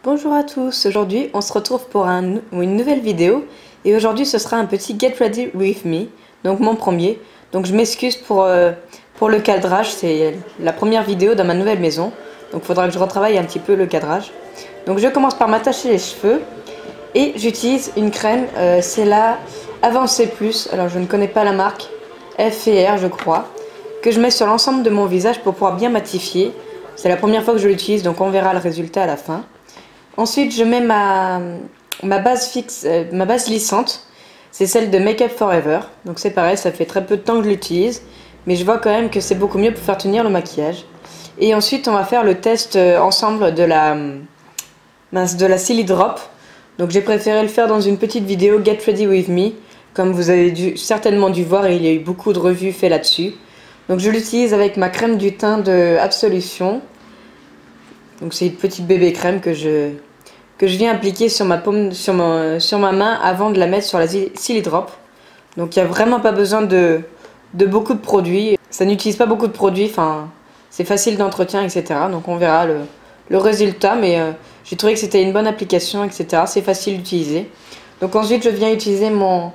Bonjour à tous, aujourd'hui on se retrouve pour une nouvelle vidéo et aujourd'hui ce sera un petit Get Ready With Me, donc mon premier. Donc je m'excuse pour le cadrage, c'est la première vidéo dans ma nouvelle maison, donc il faudra que je retravaille un petit peu le cadrage. Donc je commence par m'attacher les cheveux et j'utilise une crème, c'est la Avancée Plus, alors je ne connais pas la marque, F&R je crois, que je mets sur l'ensemble de mon visage pour pouvoir bien matifier. C'est la première fois que je l'utilise, donc on verra le résultat à la fin. Ensuite, je mets ma base fixe, ma base lissante. C'est celle de Make Up For Ever. Donc c'est pareil, ça fait très peu de temps que je l'utilise. Mais je vois quand même que c'est beaucoup mieux pour faire tenir le maquillage. Et ensuite, on va faire le test ensemble de la Silly Drop. Donc j'ai préféré le faire dans une petite vidéo Get Ready With Me. Comme vous avez certainement dû voir, il y a eu beaucoup de revues faites là-dessus. Donc je l'utilise avec ma crème du teint de Absolution. Donc c'est une petite bébé crème que je viens appliquer sur ma paume, sur ma main avant de la mettre sur la Silly Drop. Donc il n'y a vraiment pas besoin de beaucoup de produits. Ça n'utilise pas beaucoup de produits, enfin c'est facile d'entretien, etc. Donc on verra le résultat, mais j'ai trouvé que c'était une bonne application, etc. C'est facile d'utiliser. Donc ensuite je viens utiliser mon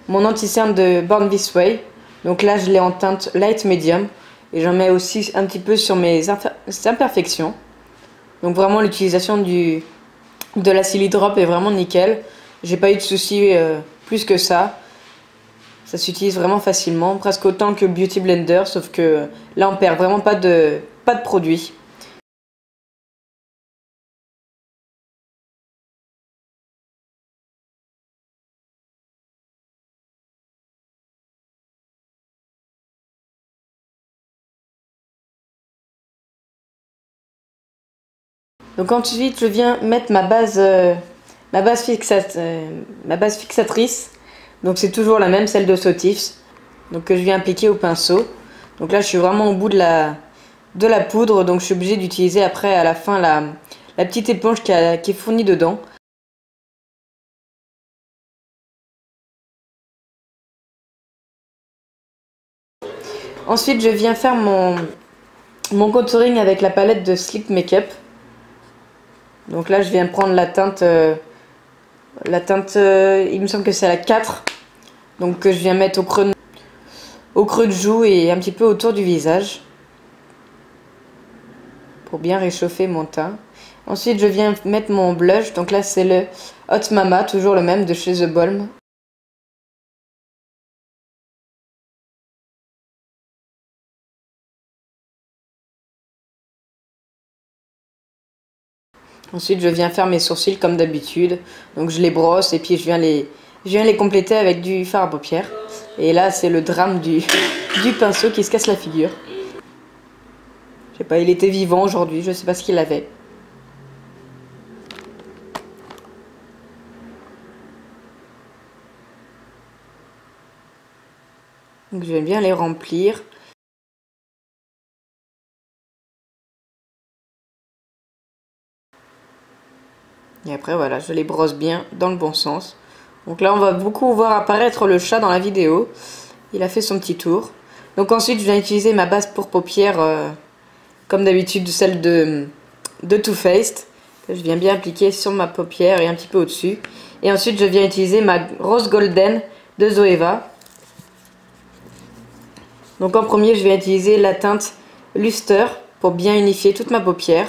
anti-cerne de Born This Way. Donc là je l'ai en teinte light medium et j'en mets aussi un petit peu sur mes imperfections. Donc vraiment l'utilisation de la Silly Drop est vraiment nickel. J'ai pas eu de soucis plus que ça. Ça s'utilise vraiment facilement, presque autant que Beauty Blender, sauf que là on perd vraiment pas de produit. Donc ensuite je viens mettre ma base fixatrice. Donc c'est toujours la même, celle de Sotifs. Donc que je viens appliquer au pinceau. Donc là je suis vraiment au bout de la poudre, donc je suis obligée d'utiliser après à la fin la petite éponge qui est fournie dedans. Ensuite je viens faire mon contouring avec la palette de Sleek Makeup. Donc là je viens prendre la teinte, il me semble que c'est la 4. Donc que je viens mettre au creux de joue et un petit peu autour du visage. Pour bien réchauffer mon teint. Ensuite je viens mettre mon blush. Donc là c'est le Hot Mama, toujours le même de chez The Balm. Ensuite je viens faire mes sourcils comme d'habitude. Donc je les brosse et puis je viens les compléter avec du fard à paupières. Et là c'est le drame du pinceau qui se casse la figure. Je sais pas, il était vivant aujourd'hui, je sais pas ce qu'il avait. Donc je vais bien les remplir. Et après voilà, je les brosse bien dans le bon sens. Donc là on va beaucoup voir apparaître le chat dans la vidéo. Il a fait son petit tour. Donc ensuite je viens utiliser ma base pour paupières comme d'habitude celle de Too Faced. Que je viens bien appliquer sur ma paupière et un petit peu au-dessus. Et ensuite je viens utiliser ma Rose Golden de Zoeva. Donc en premier je vais utiliser la teinte Luster pour bien unifier toute ma paupière.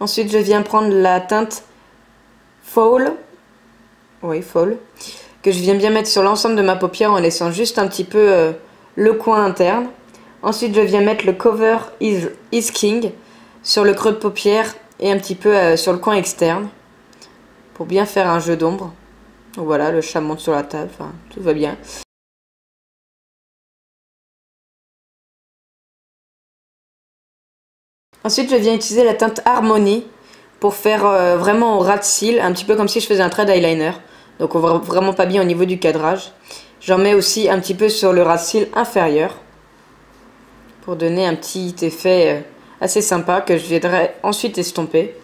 Ensuite, je viens prendre la teinte Fall, que je viens bien mettre sur l'ensemble de ma paupière en laissant juste un petit peu le coin interne. Ensuite, je viens mettre le Cover is King sur le creux de paupière et un petit peu sur le coin externe pour bien faire un jeu d'ombre. Voilà, le chat monte sur la table, enfin, tout va bien. Ensuite, je viens utiliser la teinte Harmony pour faire vraiment au ras de cils, un petit peu comme si je faisais un trait d'eyeliner. Donc on voit vraiment pas bien au niveau du cadrage. J'en mets aussi un petit peu sur le ras de cils inférieur pour donner un petit effet assez sympa que je viendrai ensuite estomper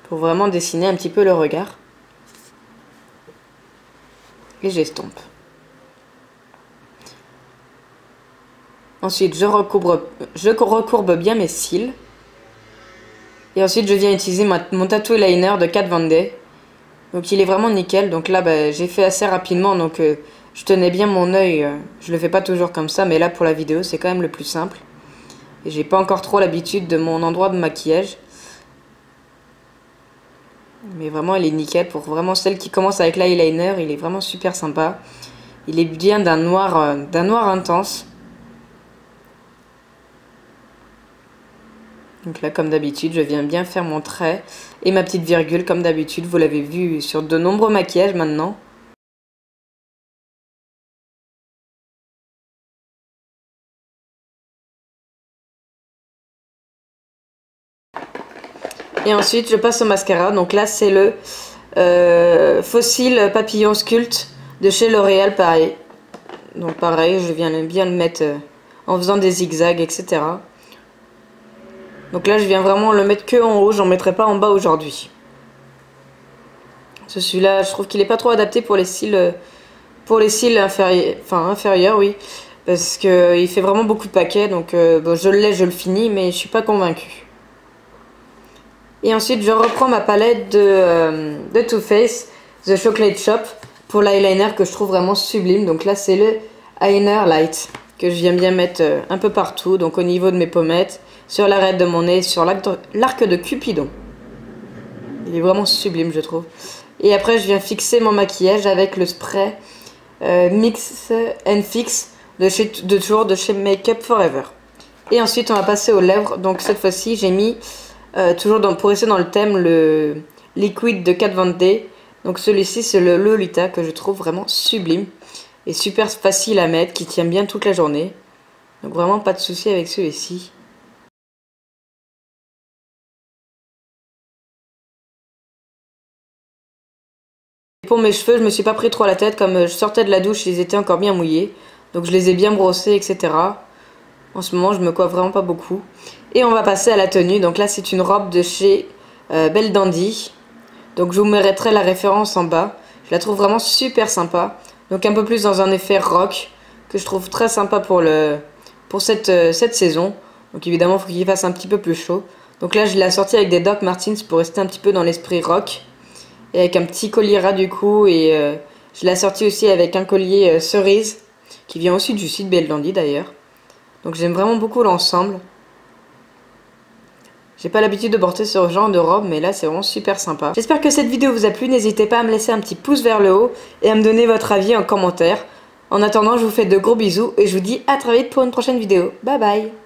pour vraiment dessiner un petit peu le regard. Et j'estompe. Ensuite, je recourbe bien mes cils. Et ensuite, je viens utiliser mon tattoo liner de Kat Von D. Donc, il est vraiment nickel. Donc là, bah, j'ai fait assez rapidement. Donc, je tenais bien mon œil. Je le fais pas toujours comme ça. Mais là, pour la vidéo, c'est quand même le plus simple. Et j'ai pas encore trop l'habitude de mon endroit de maquillage. Mais vraiment, il est nickel. Pour vraiment celle qui commence avec l'eyeliner, il est vraiment super sympa. Il est bien d'un noir intense. Donc là, comme d'habitude, je viens bien faire mon trait et ma petite virgule, comme d'habitude. Vous l'avez vu sur de nombreux maquillages maintenant. Et ensuite, je passe au mascara. Donc là, c'est le Fossil Papillon Sculpt de chez L'Oréal, pareil. Donc pareil, je viens bien le mettre en faisant des zigzags, etc. Donc là, je viens vraiment le mettre que en haut, j'en mettrai pas en bas aujourd'hui. Celui-là, je trouve qu'il est pas trop adapté pour les cils inférieurs, inférieurs, oui. Parce qu'il fait vraiment beaucoup de paquets, donc bon, je le finis, mais je suis pas convaincue. Et ensuite, je reprends ma palette de Too Faced, The Chocolate Shop, pour l'eyeliner que je trouve vraiment sublime. Donc là, c'est le Eyeliner Light, que je viens bien mettre un peu partout, donc au niveau de mes pommettes, sur l'arête de mon nez, sur l'arc de Cupidon. Il est vraiment sublime, je trouve. Et après, je viens fixer mon maquillage avec le spray Mix and Fix toujours de chez Make Up Forever. Et ensuite, on va passer aux lèvres. Donc cette fois-ci, j'ai mis, pour rester dans le thème, le liquide de Kat Von D. Donc celui-ci, c'est le Lolita, que je trouve vraiment sublime. Et super facile à mettre, qui tient bien toute la journée. Donc vraiment pas de souci avec celui-ci. Pour mes cheveux, je me suis pas pris trop la tête, comme je sortais de la douche, ils étaient encore bien mouillés. Donc je les ai bien brossés, etc. En ce moment, je me coiffe vraiment pas beaucoup. Et on va passer à la tenue. Donc là, c'est une robe de chez Belle Dandy. Donc je vous mettrai la référence en bas. Je la trouve vraiment super sympa. Donc un peu plus dans un effet rock, que je trouve très sympa pour cette saison. Donc évidemment, il faut qu'il fasse un petit peu plus chaud. Donc là, je l'ai assorti avec des Doc Martens pour rester un petit peu dans l'esprit rock. Et avec un petit collier ras du cou. Et je l'ai assorti aussi avec un collier cerise, qui vient aussi du site Belle Dandy d'ailleurs. Donc j'aime vraiment beaucoup l'ensemble. J'ai pas l'habitude de porter ce genre de robe, mais là c'est vraiment super sympa. J'espère que cette vidéo vous a plu, n'hésitez pas à me laisser un petit pouce vers le haut et à me donner votre avis en commentaire. En attendant, je vous fais de gros bisous et je vous dis à très vite pour une prochaine vidéo. Bye bye!